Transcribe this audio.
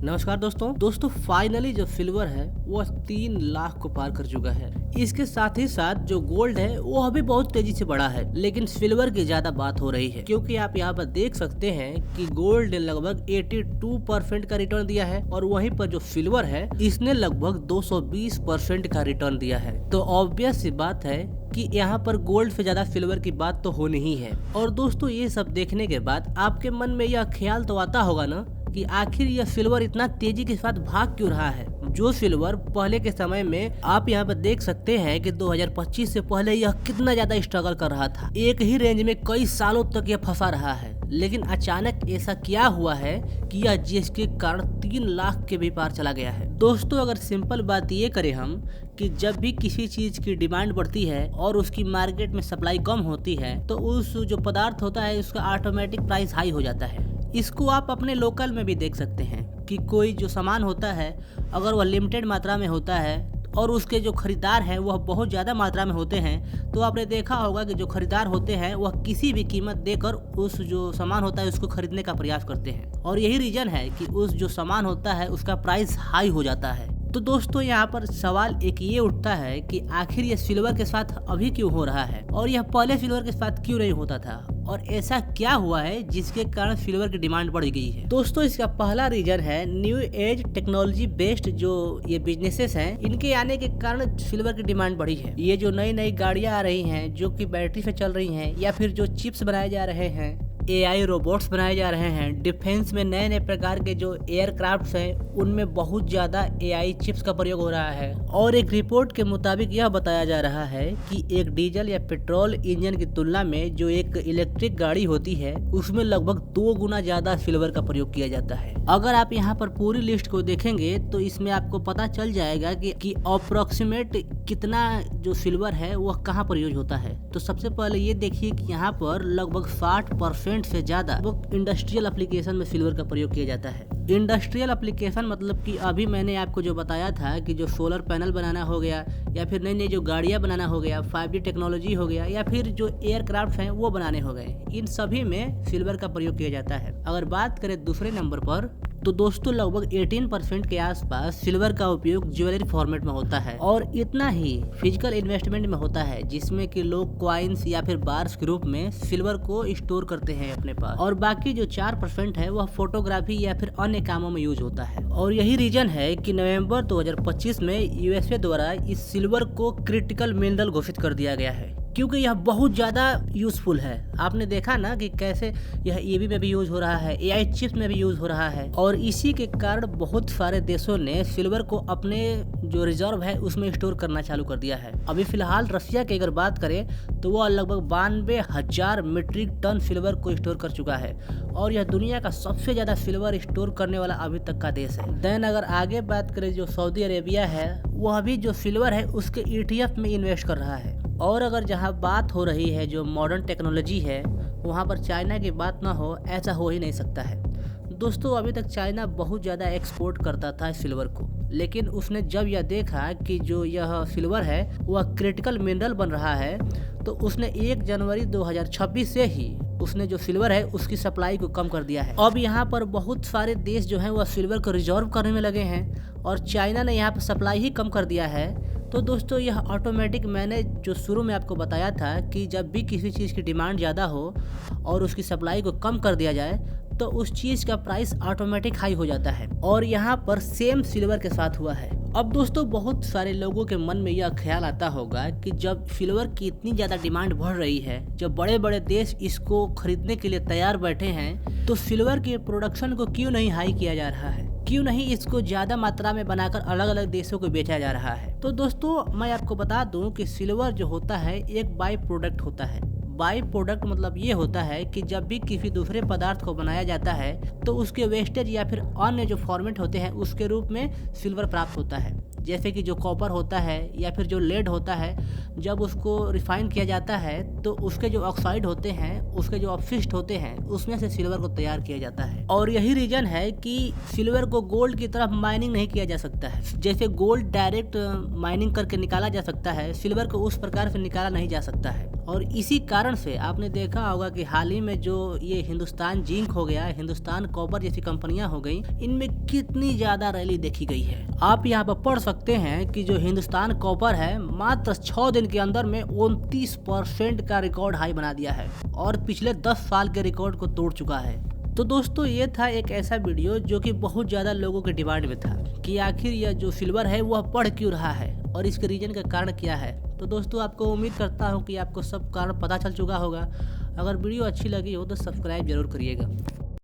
नमस्कार दोस्तों फाइनली जो सिल्वर है वो 3 लाख को पार कर चुका है। इसके साथ ही साथ जो गोल्ड है वो अभी बहुत तेजी से बढ़ा है, लेकिन सिल्वर की ज्यादा बात हो रही है क्योंकि आप यहाँ पर देख सकते हैं कि गोल्ड ने लगभग 82% का रिटर्न दिया है और वहीं पर जो सिल्वर है इसने लगभग 220% का रिटर्न दिया है। तो ऑब्वियस सी बात है कि यहाँ पर गोल्ड से ज्यादा सिल्वर की बात तो होनी ही है। और दोस्तों ये सब देखने के बाद आपके मन में यह ख्याल तो आता होगा ना कि आखिर यह सिल्वर इतना तेजी के साथ भाग क्यों रहा है। जो सिल्वर पहले के समय में आप यहाँ पर देख सकते हैं कि 2025 से पहले यह कितना ज्यादा स्ट्रगल कर रहा था, एक ही रेंज में कई सालों तक यह फंसा रहा है, लेकिन अचानक ऐसा क्या हुआ है कि यह जिसके कारण 3 लाख के भी पार चला गया है। दोस्तों अगर सिंपल बात ये करें हम कि जब भी किसी चीज की डिमांड बढ़ती है और उसकी मार्केट में सप्लाई कम होती है तो उस जो पदार्थ होता है उसका ऑटोमेटिक प्राइस हाई हो जाता है। इसको आप अपने लोकल में भी देख सकते हैं कि कोई जो सामान होता है अगर वह लिमिटेड मात्रा में होता है और उसके जो खरीदार हैं वह बहुत ज़्यादा मात्रा में होते हैं तो आपने देखा होगा कि जो खरीदार होते हैं वह किसी भी कीमत देकर उस जो सामान होता है उसको खरीदने का प्रयास करते हैं और यही रीज़न है कि उस जो सामान होता है उसका प्राइस हाई हो जाता है। तो दोस्तों यहाँ पर सवाल एक ये उठता है कि आखिर यह सिल्वर के साथ अभी क्यों हो रहा है और यह पहले सिल्वर के साथ क्यों नहीं होता था और ऐसा क्या हुआ है जिसके कारण सिल्वर की डिमांड बढ़ गई है। दोस्तों इसका पहला रीजन है न्यू एज टेक्नोलॉजी बेस्ड जो ये बिजनेसेस हैं, इनके आने के कारण सिल्वर की डिमांड बढ़ी है। ये जो नई नई गाड़ियां आ रही हैं जो कि बैटरी से चल रही हैं या फिर जो चिप्स बनाए जा रहे हैं, AI रोबोट्स बनाए जा रहे हैं, डिफेंस में नए नए प्रकार के जो एयरक्राफ्ट हैं उनमें बहुत ज़्यादा AI चिप्स का प्रयोग हो रहा है। और एक रिपोर्ट के मुताबिक यह बताया जा रहा है कि एक डीजल या पेट्रोल इंजन की तुलना में जो एक इलेक्ट्रिक गाड़ी होती है उसमें लगभग 2 गुना ज़्यादा सिल्वर का प्रयोग किया जाता है। अगर आप यहाँ पर पूरी लिस्ट को देखेंगे तो इसमें आपको पता चल जाएगा कि अप्रोक्सीमेट कितना जो सिल्वर है वह कहाँ पर यूज होता है। तो सबसे पहले ये देखिए कि यहाँ पर लगभग 60% से ज्यादा इंडस्ट्रियल एप्लीकेशन में सिल्वर का प्रयोग किया जाता है। इंडस्ट्रियल एप्लीकेशन मतलब कि अभी मैंने आपको जो बताया था कि जो सोलर पैनल बनाना हो गया या फिर नई नई जो गाड़ियां बनाना हो गया, 5G टेक्नोलॉजी हो गया या फिर जो एयरक्राफ्ट हैं वो बनाने हो गए, इन सभी में सिल्वर का प्रयोग किया जाता है। अगर बात करें दूसरे नंबर पर तो दोस्तों लगभग 18% के आसपास सिल्वर का उपयोग ज्वेलरी फॉर्मेट में होता है और इतना ही फिजिकल इन्वेस्टमेंट में होता है जिसमें कि लोग कॉइन्स या फिर बार्स के रूप में सिल्वर को स्टोर करते हैं अपने पास, और बाकी जो 4% है वह फोटोग्राफी या फिर अन्य कामों में यूज होता है। और यही रीजन है कि नवंबर 2025 में USA द्वारा इस सिल्वर को क्रिटिकल मिनरल घोषित कर दिया गया है क्योंकि यह बहुत ज़्यादा यूजफुल है। आपने देखा ना कि कैसे यह EV में भी यूज हो रहा है, AI चिप्स में भी यूज हो रहा है और इसी के कारण बहुत सारे देशों ने सिल्वर को अपने जो रिजर्व है उसमें स्टोर करना चालू कर दिया है। अभी फिलहाल रशिया की अगर बात करें तो वह लगभग 92,000 मीट्रिक टन सिल्वर को स्टोर कर चुका है और यह दुनिया का सबसे ज़्यादा सिल्वर स्टोर करने वाला अभी तक का देश है। देन अगर आगे बात करें जो सऊदी अरेबिया है वह भी जो सिल्वर है उसके ETF में इन्वेस्ट कर रहा है। और अगर जहाँ बात हो रही है जो मॉडर्न टेक्नोलॉजी है वहाँ पर चाइना की बात ना हो, ऐसा हो ही नहीं सकता है। दोस्तों अभी तक चाइना बहुत ज़्यादा एक्सपोर्ट करता था सिल्वर को, लेकिन उसने जब यह देखा कि जो यह सिल्वर है वह क्रिटिकल मिनरल बन रहा है तो उसने 1 जनवरी 2026 से ही उसने जो सिल्वर है उसकी सप्लाई को कम कर दिया है। अब यहाँ पर बहुत सारे देश जो हैं वह सिल्वर को रिजर्व करने में लगे हैं और चाइना ने यहाँ पर सप्लाई ही कम कर दिया है। तो दोस्तों यह ऑटोमेटिक, मैंने जो शुरू में आपको बताया था कि जब भी किसी चीज़ की डिमांड ज़्यादा हो और उसकी सप्लाई को कम कर दिया जाए तो उस चीज़ का प्राइस ऑटोमेटिक हाई हो जाता है और यहाँ पर सेम सिल्वर के साथ हुआ है। अब दोस्तों बहुत सारे लोगों के मन में यह ख्याल आता होगा कि जब सिल्वर की इतनी ज़्यादा डिमांड बढ़ रही है, जब बड़े बड़े देश इसको खरीदने के लिए तैयार बैठे हैं, तो सिल्वर के प्रोडक्शन को क्यों नहीं हाई किया जा रहा है, क्यों नहीं इसको ज़्यादा मात्रा में बनाकर अलग अलग देशों को बेचा जा रहा है। तो दोस्तों मैं आपको बता दूं कि सिल्वर जो होता है एक बाई प्रोडक्ट होता है। बाई प्रोडक्ट मतलब ये होता है कि जब भी किसी दूसरे पदार्थ को बनाया जाता है तो उसके वेस्टेज या फिर अन्य जो फॉर्मेट होते हैं उसके रूप में सिल्वर प्राप्त होता है। जैसे कि जो कॉपर होता है या फिर जो लेड होता है, जब उसको रिफाइन किया जाता है तो उसके जो ऑक्साइड होते हैं, उसके जो अपशिष्ट होते हैं, उसमें से सिल्वर को तैयार किया जाता है। और यही रीजन है कि सिल्वर को गोल्ड की तरफ माइनिंग नहीं किया जा सकता है। जैसे गोल्ड डायरेक्ट माइनिंग करके निकाला जा सकता है, सिल्वर को उस प्रकार से निकाला नहीं जा सकता है। और इसी कारण से आपने देखा होगा कि हाल ही में जो ये हिंदुस्तान जिंक हो गया, हिंदुस्तान कॉपर जैसी कंपनियां हो गई, इनमें कितनी ज्यादा रैली देखी गई है। आप यहाँ पर पढ़ सकते हैं कि जो हिंदुस्तान कॉपर है मात्र 6 दिन के अंदर में 29% का रिकॉर्ड हाई बना दिया है और पिछले 10 साल के रिकॉर्ड को तोड़ चुका है। तो दोस्तों ये था एक ऐसा वीडियो जो कि बहुत ज़्यादा लोगों के डिमांड में था कि आखिर यह जो सिल्वर है वह बढ़ क्यों रहा है और इसके रीजन का कारण क्या है। तो दोस्तों आपको उम्मीद करता हूँ कि आपको सब कारण पता चल चुका होगा। अगर वीडियो अच्छी लगी हो तो सब्सक्राइब जरूर करिएगा।